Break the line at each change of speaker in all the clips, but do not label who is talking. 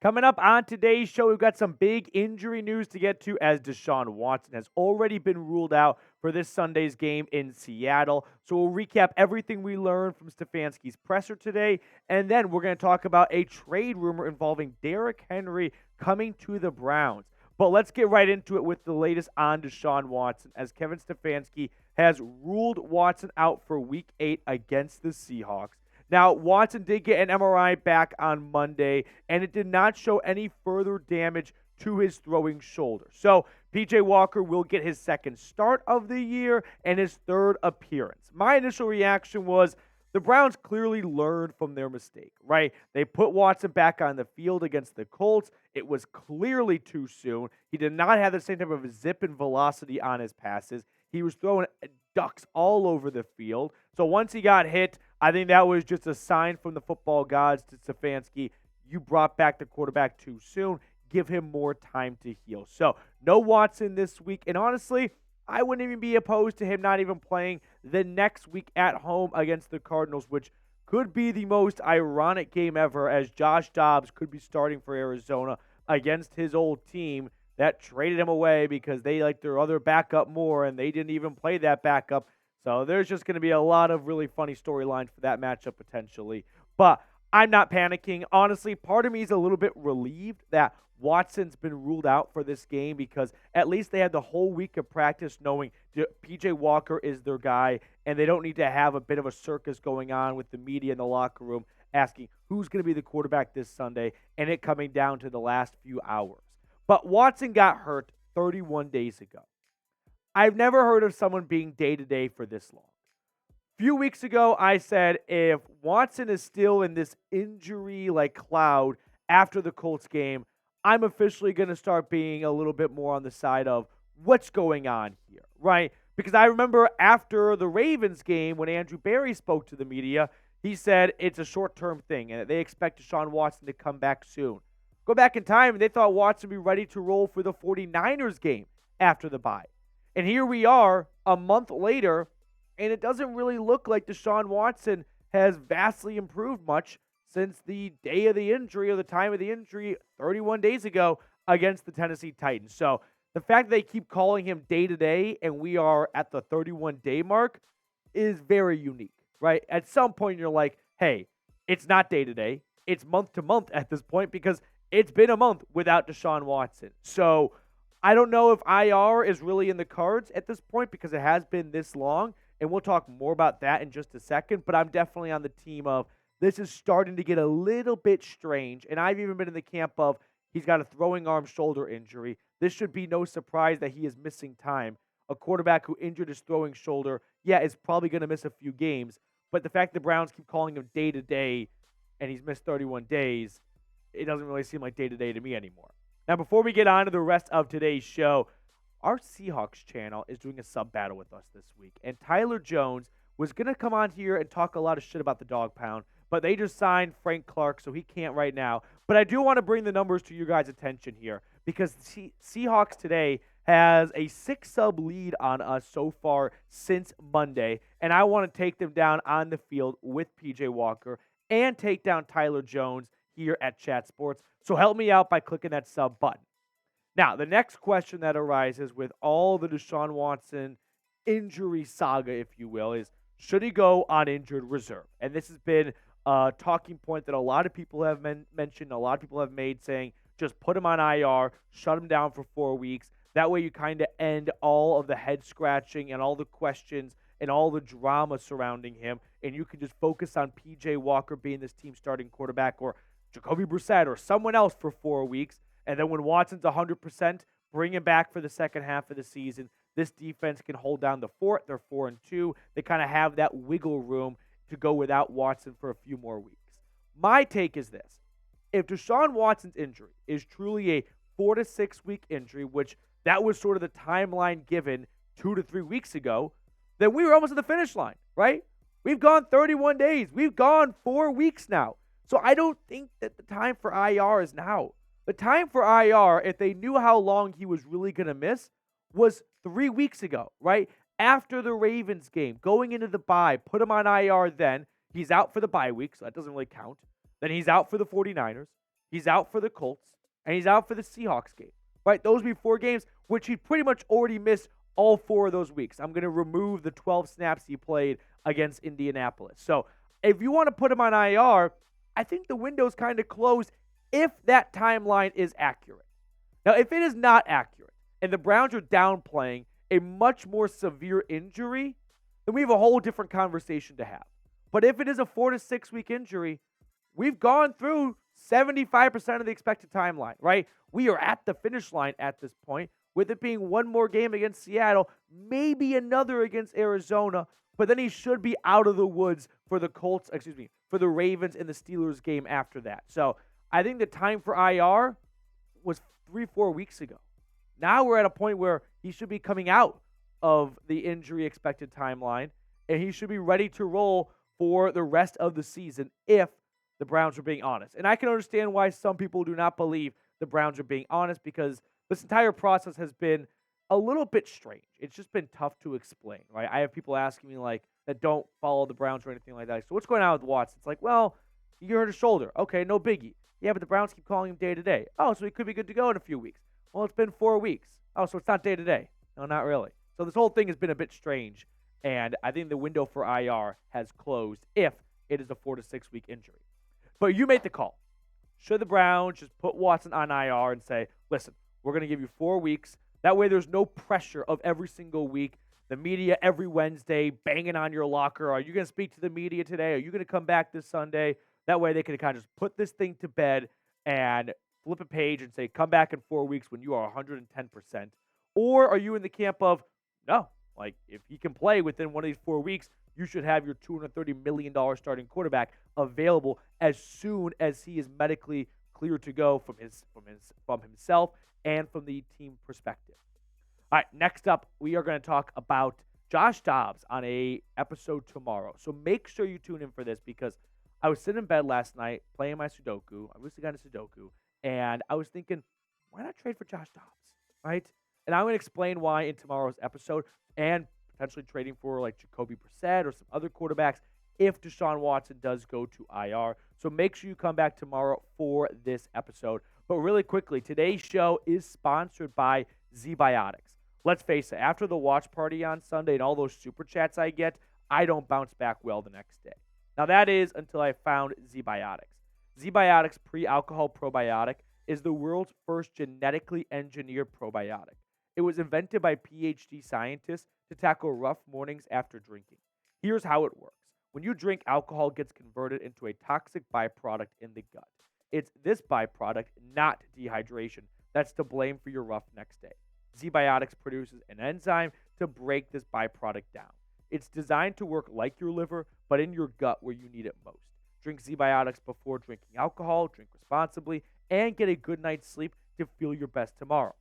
Coming up on today's show, we've got some big injury news to get to as Deshaun Watson has already been ruled out for this Sunday's game in Seattle. So we'll recap everything we learned from Stefanski's presser today, and then we're going to talk about a trade rumor involving Derrick Henry coming to the Browns. But let's get right into it with the latest on Deshaun Watson, as Kevin Stefanski has ruled Watson out for Week 8 against the Seahawks. Now, Watson did get an MRI back on Monday, and it did not show any further damage to his throwing shoulder. So, P.J. Walker will get his second start of the year and his third appearance. My initial reaction was the Browns clearly learned from their mistake, right? They put Watson back on the field against the Colts. It was clearly too soon. He did not have the same type of zip and velocity on his passes. He was throwing ducks all over the field. So once he got hit, I think that was just a sign from the football gods to Stefanski. You brought back the quarterback too soon. Give him more time to heal. So no Watson this week. And honestly, I wouldn't even be opposed to him not even playing the next week at home against the Cardinals, which could be the most ironic game ever, as Josh Dobbs could be starting for Arizona against his old team that traded him away because they liked their other backup more, and they didn't even play that backup. So there's just going to be a lot of really funny storylines for that matchup potentially. But I'm not panicking. Honestly, part of me is a little bit relieved that Watson's been ruled out for this game, because at least they had the whole week of practice knowing P.J. Walker is their guy, and they don't need to have a bit of a circus going on with the media in the locker room asking who's going to be the quarterback this Sunday, and it coming down to the last few hours. But Watson got hurt 31 days ago. I've never heard of someone being day-to-day for this long. A few weeks ago, I said if Watson is still in this injury-like cloud after the Colts game, I'm officially going to start being a little bit more on the side of what's going on here, right? Because I remember after the Ravens game, when Andrew Berry spoke to the media, he said it's a short-term thing and that they expect Deshaun Watson to come back soon. Go back in time, and they thought Watson would be ready to roll for the 49ers game after the bye. And here we are a month later, and it doesn't really look like Deshaun Watson has vastly improved much since the day of the injury, or the time of the injury 31 days ago against the Tennessee Titans. So the fact that they keep calling him day-to-day and we are at the 31-day mark is very unique, right? At some point, you're like, hey, it's not day-to-day. It's month-to-month at this point, because it's been a month without Deshaun Watson. So I don't know if IR is really in the cards at this point, because it has been this long, and we'll talk more about that in just a second. But I'm definitely on the team of this is starting to get a little bit strange, and I've even been in the camp of he's got a throwing arm shoulder injury. This should be no surprise that he is missing time. A quarterback who injured his throwing shoulder, is probably going to miss a few games. But the fact the Browns keep calling him day-to-day and he's missed 31 days, it doesn't really seem like day-to-day to me anymore. Now, before we get on to the rest of today's show, our Seahawks channel is doing a sub battle with us this week. And Tyler Jones was going to come on here and talk a lot of shit about the Dog Pound, but they just signed Frank Clark, so he can't right now. But I do want to bring the numbers to you guys' attention here, because Seahawks today has a 6-sub lead on us so far since Monday, and I want to take them down on the field with P.J. Walker and take down Tyler Jones here at Chat Sports. So help me out by clicking that sub button. Now, the next question that arises with all the Deshaun Watson injury saga, if you will, is should he go on injured reserve? And this has been a talking point that a lot of people have mentioned, a lot of people have made, saying just put him on IR, shut him down for 4 weeks. That way you kind of end all of the head scratching and all the questions and all the drama surrounding him, and you can just focus on P.J. Walker being this team's starting quarterback, or Jacoby Brissett or someone else for 4 weeks. And then when Watson's 100%, bring him back for the second half of the season. This defense can hold down the fort. They're 4-2. They kind of have that wiggle room to go without Watson for a few more weeks. My take is this. If Deshaun Watson's injury is truly a 4 to 6 week injury, which that was sort of the timeline given 2 to 3 weeks ago, then we were almost at the finish line, right? We've gone 31 days. We've gone 4 weeks now. So I don't think that the time for IR is now. The time for IR, if they knew how long he was really going to miss, was 3 weeks ago, right? After the Ravens game, going into the bye, put him on IR then. He's out for the bye week, so that doesn't really count. Then he's out for the 49ers. He's out for the Colts, and he's out for the Seahawks game, right? Those would be 4 games, which he pretty much already missed all 4 of those weeks. I'm going to remove the 12 snaps he played against Indianapolis. So if you want to put him on IR, I think the window's kind of closed if that timeline is accurate. Now, if it is not accurate and the Browns are downplaying a much more severe injury, then we have a whole different conversation to have. But if it is a 4 to 6 week injury, we've gone through 75% of the expected timeline, right? We are at the finish line at this point, with it being one more game against Seattle, maybe another against Arizona, but then he should be out of the woods for the for the Ravens and the Steelers game after that. So I think the time for IR was 3-4 weeks ago. Now we're at a point where he should be coming out of the injury expected timeline, and he should be ready to roll for the rest of the season if the Browns are being honest. And I can understand why some people do not believe the Browns are being honest, because this entire process has been a little bit strange. It's just been tough to explain, right? I have people asking me that don't follow the Browns or anything like that. So what's going on with Watson? It's like, well, he hurt his shoulder. Okay, no biggie. Yeah, but the Browns keep calling him day to day. Oh, so he could be good to go in a few weeks. Well, it's been 4 weeks. Oh, so it's not day to day. No, not really. So this whole thing has been a bit strange, and I think the window for IR has closed if it is a 4 to 6 week injury. But you make the call. Should the Browns just put Watson on IR and say, listen, we're going to give you 4 weeks. That way there's no pressure of every single week. The media every Wednesday banging on your locker. Are you going to speak to the media today? Are you going to come back this Sunday? That way they can kind of just put this thing to bed and flip a page and say, come back in 4 weeks when you are 110%. Or are you in the camp of, no, if he can play within one of these 4 weeks, you should have your $230 million starting quarterback available as soon as he is medically cleared to go from himself and from the team perspective. All right, next up, we are going to talk about Josh Dobbs on a episode tomorrow. So make sure you tune in for this, because I was sitting in bed last night playing my Sudoku. I recently got a Sudoku, and I was thinking, why not trade for Josh Dobbs, right? And I'm going to explain why in tomorrow's episode, and potentially trading for Jacoby Brissett or some other quarterbacks if Deshaun Watson does go to IR. So make sure you come back tomorrow for this episode. But really quickly, today's show is sponsored by ZBiotics. Let's face it, after the watch party on Sunday and all those super chats I get, I don't bounce back well the next day. Now that is until I found ZBiotics. ZBiotics Pre-Alcohol Probiotic is the world's first genetically engineered probiotic. It was invented by PhD scientists to tackle rough mornings after drinking. Here's how it works. When you drink, alcohol gets converted into a toxic byproduct in the gut. It's this byproduct, not dehydration, that's to blame for your rough next day. ZBiotics produces an enzyme to break this byproduct down. It's designed to work like your liver, but in your gut where you need it most. Drink ZBiotics before drinking alcohol, drink responsibly, and get a good night's sleep to feel your best tomorrow.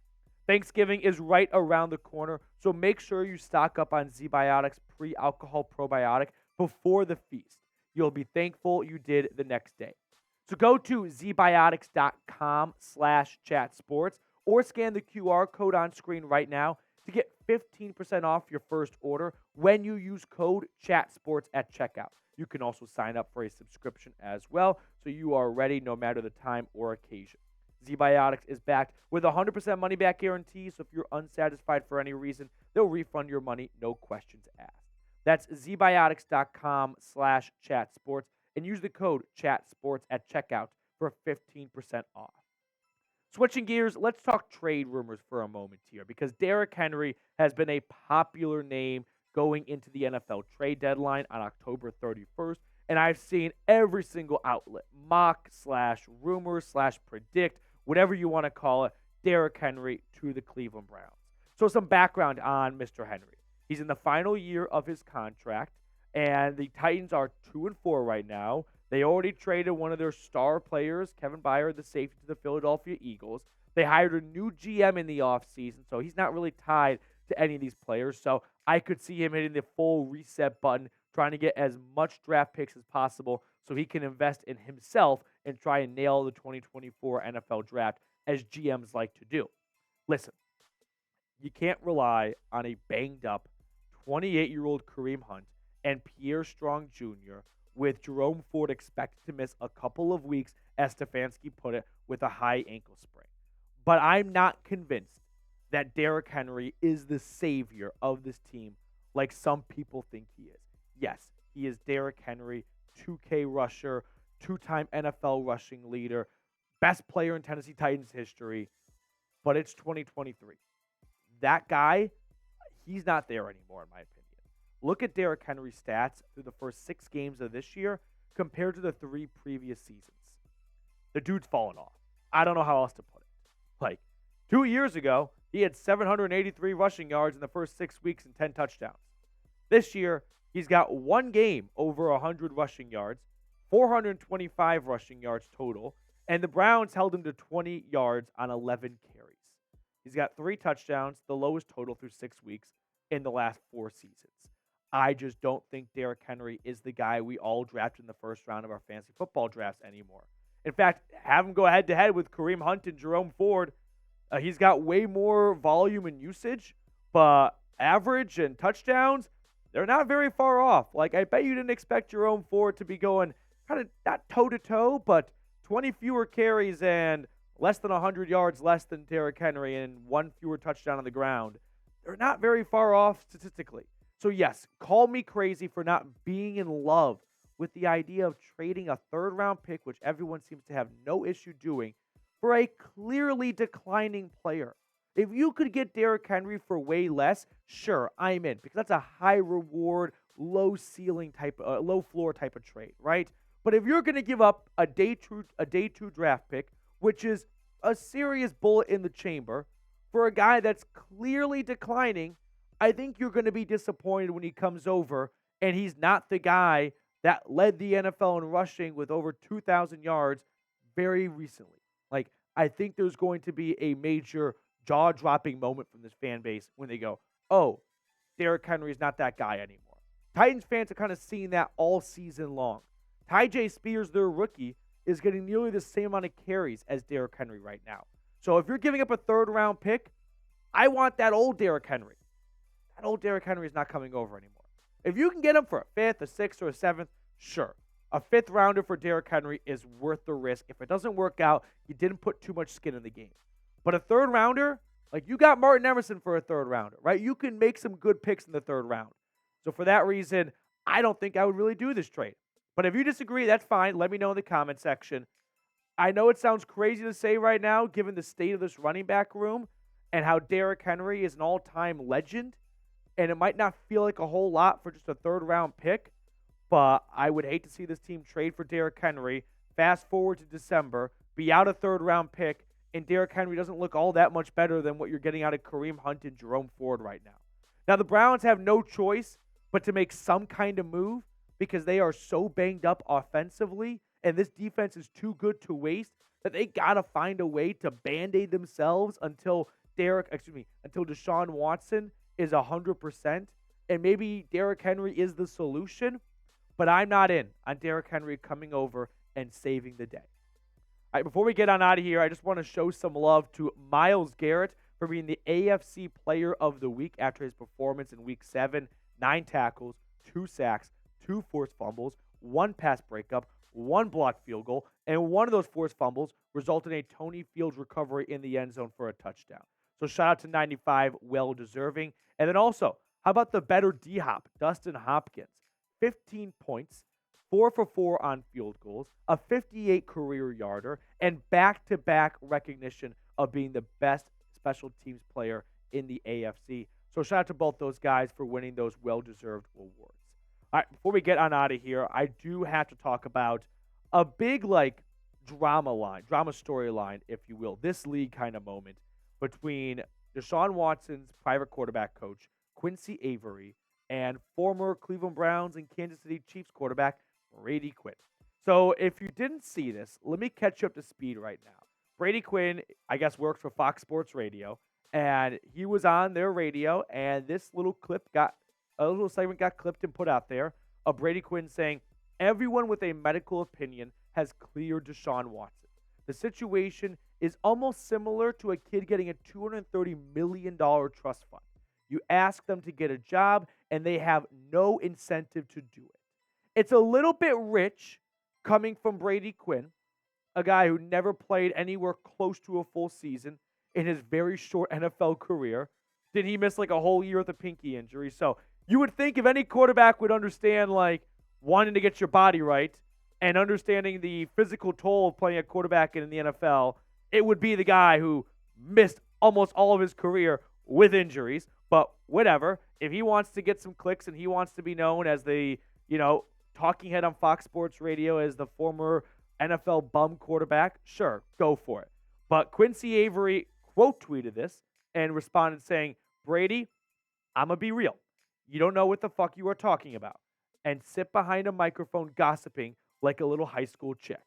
Thanksgiving is right around the corner, so make sure you stock up on ZBiotics Pre-Alcohol Probiotic before the feast. You'll be thankful you did the next day. So go to zbiotics.com/chatsports or scan the QR code on screen right now to get 15% off your first order when you use code CHATSPORTS at checkout. You can also sign up for a subscription as well, so you are ready no matter the time or occasion. ZBiotics is backed with a 100% money-back guarantee, so if you're unsatisfied for any reason, they'll refund your money, no questions asked. That's zbiotics.com/chatsports and use the code CHATSPORTS at checkout for 15% off. Switching gears, let's talk trade rumors for a moment here, because Derrick Henry has been a popular name going into the NFL trade deadline on October 31st, and I've seen every single outlet, mock/rumor/predict, whatever you want to call it, Derrick Henry to the Cleveland Browns. So some background on Mr. Henry. He's in the final year of his contract, and the Titans are 2-4 right now. They already traded one of their star players, Kevin Byard, the safety, to the Philadelphia Eagles. They hired a new GM in the offseason, so he's not really tied to any of these players. So I could see him hitting the full reset button, trying to get as much draft picks as possible so he can invest in himself and try and nail the 2024 NFL draft, as GMs like to do. Listen, you can't rely on a banged-up 28-year-old Kareem Hunt and Pierre Strong Jr. with Jerome Ford expected to miss a couple of weeks, as Stefanski put it, with a high ankle sprain. But I'm not convinced that Derrick Henry is the savior of this team like some people think he is. Yes, he is Derrick Henry, 2K rusher, two-time NFL rushing leader, best player in Tennessee Titans history, but it's 2023. That guy, he's not there anymore, in my opinion. Look at Derrick Henry's stats through the first 6 games of this year compared to the 3 previous seasons. The dude's fallen off. I don't know how else to put it. Like, 2 years ago, he had 783 rushing yards in the first 6 weeks and 10 touchdowns. This year, he's got 1 game over 100 rushing yards, 425 rushing yards total, and the Browns held him to 20 yards on 11 carries. He's got 3 touchdowns, the lowest total through 6 weeks in the last 4 seasons. I just don't think Derrick Henry is the guy we all drafted in the first round of our fantasy football drafts anymore. In fact, have him go head-to-head with Kareem Hunt and Jerome Ford. He's got way more volume and usage, but average and touchdowns, they're not very far off. Like, I bet you didn't expect Jerome Ford to be going kind of not toe-to-toe, but 20 fewer carries and less than 100 yards less than Derrick Henry and 1 fewer touchdown on the ground. They're not very far off statistically. So yes, call me crazy for not being in love with the idea of trading a 3rd-round pick, which everyone seems to have no issue doing, for a clearly declining player. If you could get Derrick Henry for way less, sure, I'm in, because that's a high reward, low ceiling type, low floor type of trade, right? But if you're going to give up a day 2 draft pick, which is a serious bullet in the chamber, for a guy that's clearly declining, I think you're going to be disappointed when he comes over and he's not the guy that led the NFL in rushing with over 2,000 yards very recently. Like, I think there's going to be a major jaw-dropping moment from this fan base when they go, oh, Derrick Henry is not that guy anymore. Titans fans are kind of seeing that all season long. Tyjae Spears, their rookie, is getting nearly the same amount of carries as Derrick Henry right now. So if you're giving up a 3rd-round pick, I want that old Derrick Henry. That old Derrick Henry is not coming over anymore. If you can get him for a 5th, a 6th, or a 7th, sure. A 5th-rounder for Derrick Henry is worth the risk. If it doesn't work out, you didn't put too much skin in the game. But a 3rd-rounder, like you got Martin Emerson for a 3rd-rounder, right? You can make some good picks in the 3rd round. So for that reason, I don't think I would really do this trade. But if you disagree, that's fine. Let me know in the comment section. I know it sounds crazy to say right now, given the state of this running back room and how Derrick Henry is an all-time legend, and it might not feel like a whole lot for just a 3rd-round pick, but I would hate to see this team trade for Derrick Henry, fast forward to December, be out a 3rd-round pick, and Derrick Henry doesn't look all that much better than what you're getting out of Kareem Hunt and Jerome Ford right now. Now, the Browns have no choice but to make some kind of move because they are so banged up offensively, and this defense is too good to waste that they got to find a way to Band-Aid themselves until Deshaun Watson is 100%, and maybe Derrick Henry is the solution, but I'm not in on Derrick Henry coming over and saving the day. All right, before we get on out of here, I just want to show some love to Myles Garrett for being the AFC Player of the Week after his performance in Week 7, 9 tackles, 2 sacks, 2 forced fumbles, 1 pass breakup, 1 blocked field goal, and 1 of those forced fumbles resulted in a Tony Fields recovery in the end zone for a touchdown. So shout out to 95, well-deserving. And then also, how about the better D-Hop, Dustin Hopkins? 15 points, 4 for 4 on field goals, a 58 career yarder, and back-to-back recognition of being the best special teams player in the AFC. So shout out to both those guys for winning those well-deserved awards. All right, before we get on out of here, I do have to talk about a big, drama storyline, if you will, this league kind of moment between Deshaun Watson's private quarterback coach, Quincy Avery, and former Cleveland Browns and Kansas City Chiefs quarterback, Brady Quinn. So if you didn't see this, let me catch you up to speed right now. Brady Quinn, I guess, works for Fox Sports Radio, and he was on their radio, and this little segment got clipped and put out there of Brady Quinn saying, everyone with a medical opinion has cleared Deshaun Watson. The situation is almost similar to a kid getting a $230 million trust fund. You ask them to get a job, and they have no incentive to do it. It's a little bit rich coming from Brady Quinn, a guy who never played anywhere close to a full season in his very short NFL career. Did he miss like a whole year with a pinky injury? So you would think if any quarterback would understand like wanting to get your body right and understanding the physical toll of playing a quarterback in the NFL, it would be the guy who missed almost all of his career with injuries. But whatever. If he wants to get some clicks and he wants to be known as the, talking head on Fox Sports Radio as the former NFL bum quarterback, sure, go for it. But Quincy Avery quote tweeted this and responded saying, Brady, I'm going to be real. You don't know what the fuck you are talking about. And sit behind a microphone gossiping like a little high school chick.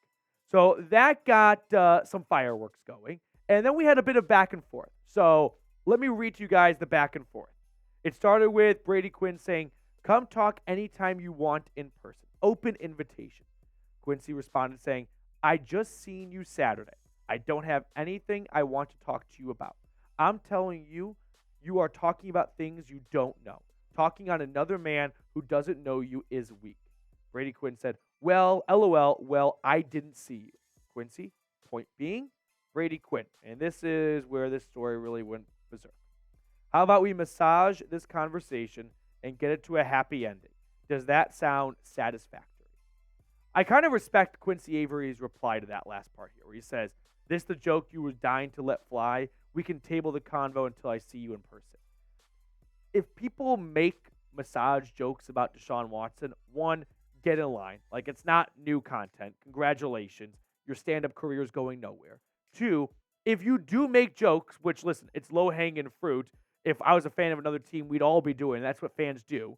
So that got some fireworks going. And then we had a bit of back and forth. So let me read to you guys the back and forth. It started with Brady Quinn saying, come talk anytime you want in person. Open invitation. Quincy responded saying, I just seen you Saturday. I don't have anything I want to talk to you about. I'm telling you, you are talking about things you don't know. Talking on another man who doesn't know you is weak. Brady Quinn said, well, LOL, well, I didn't see you. Quincy, point being, Brady Quinn. And this is where this story really went berserk. How about we massage this conversation and get it to a happy ending? Does that sound satisfactory? I kind of respect Quincy Avery's reply to that last part here, where he says, this the joke you were dying to let fly? We can table the convo until I see you in person. If people make massage jokes about Deshaun Watson, one, get in line. Like, it's not new content. Congratulations. Your stand-up career is going nowhere. Two, if you do make jokes, which, listen, it's low-hanging fruit. If I was a fan of another team, we'd all be doing it. That's what fans do.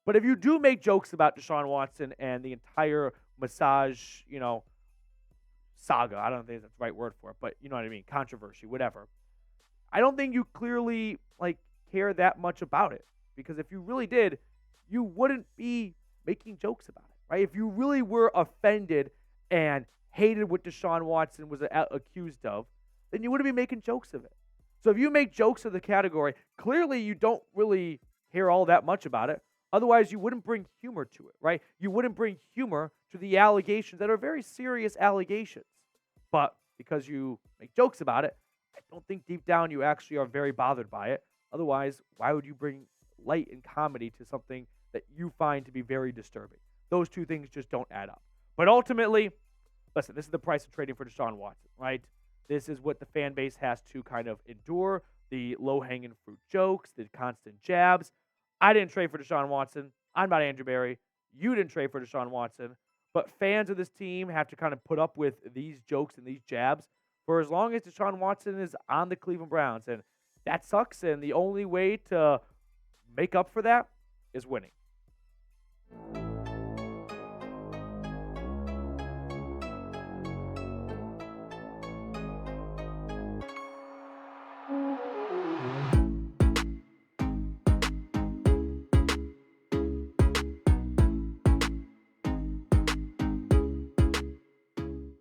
But if you do make jokes about Deshaun Watson and the entire massage, saga, I don't think that's the right word for it, but you know what I mean, controversy, whatever. I don't think you clearly, care that much about it. Because if you really did, you wouldn't be making jokes about it, right? If you really were offended and hated what Deshaun Watson was accused of, then you wouldn't be making jokes of it. So if you make jokes of the category, clearly you don't really care all that much about it. Otherwise, you wouldn't bring humor to it, right? You wouldn't bring humor to the allegations that are very serious allegations. But because you make jokes about it, I don't think deep down you actually are very bothered by it. Otherwise, why would you bring light and comedy to something that you find to be very disturbing? Those two things just don't add up. But ultimately, listen, this is the price of trading for Deshaun Watson, right? This is what the fan base has to kind of endure, the low-hanging fruit jokes, the constant jabs. I didn't trade for Deshaun Watson. I'm not Andrew Berry. You didn't trade for Deshaun Watson. But fans of this team have to kind of put up with these jokes and these jabs for as long as Deshaun Watson is on the Cleveland Browns. And that sucks, and the only way to make up for that is winning.